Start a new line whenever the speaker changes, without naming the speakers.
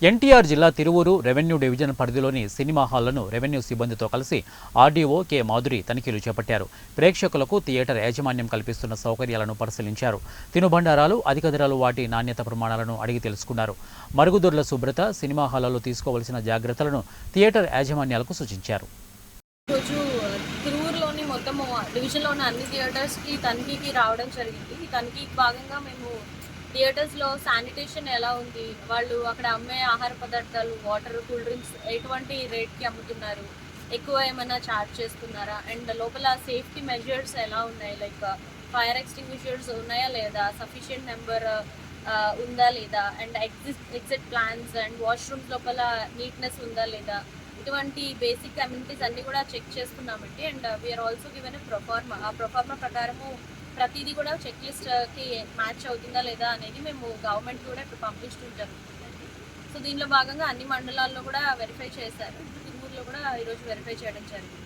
ఎన్టీఆర్ జిల్లా Tiruvuru revenue division పరిధిలోని cinema హాళ్లను revenue సిబ్బందితో కలిసి ఆర్డీఓ కె మాధురి తనిఖీలు చేపట్టారు. ప్రేక్షకులకు థియేటర్ యాజమాన్యం కల్పిస్తున్న సౌకర్యాలను పరిశీలించారు. తినుబండారాలు, అధిక ధరలు వాటి నాణ్యత ప్రమాణాలను అడిగి తెలుసుకున్నారు. మరుగుదొడ్ల శుభ్రత, సినిమా హాళ్లలో తీసుకోవాల్సిన జాగ్రత్తలను థియేటర్ యాజమాన్యాలకు సూచించారు.
తిరువూరులోని మొత్తం డివిజన్లో ఉన్న అన్ని థియేటర్స్కి తనిఖీకి రావడం జరిగింది. ఈ తనిఖీకి భాగంగా మేము థియేటర్స్లో శానిటేషన్ ఎలా ఉంది, వాళ్ళు అక్కడ అమ్మే ఆహార పదార్థాలు, వాటర్, కూల్ డ్రింక్స్ ఎటువంటి రేట్కి అమ్ముతున్నారు, ఎక్కువ ఏమైనా ఛార్జ్ చేస్తున్నారా, అండ్ లోపల సేఫ్టీ మెజర్స్ ఎలా ఉన్నాయి, లైక్ ఫైర్ ఎక్స్టింగ్విషర్స్ ఉన్నాయా లేదా, సఫిషియెంట్ నెంబర్ ఉందా లేదా, and exit plans and washrooms లోపల నీట్నెస్ ఉందా లేదా, ఇటువంటి బేసిక్ అమ్యూనిటీస్ అన్నీ కూడా చెక్ చేసుకున్నామండి. And we are also given proforma. ఆ ప్రొఫార్మా ప్రకారము ప్రతిదీ కూడా చెక్ లిస్ట్కి మ్యాచ్ అవుతుందా లేదా అనేది మేము గవర్నమెంట్ కూడా ఇప్పుడు పంపించడం జరుగుతుందండి. సో దీనిలో భాగంగా అన్ని మండలాల్లో కూడా వెరిఫై చేశారు. తిరుమూరులో కూడా ఈరోజు వెరిఫై చేయడం జరిగింది.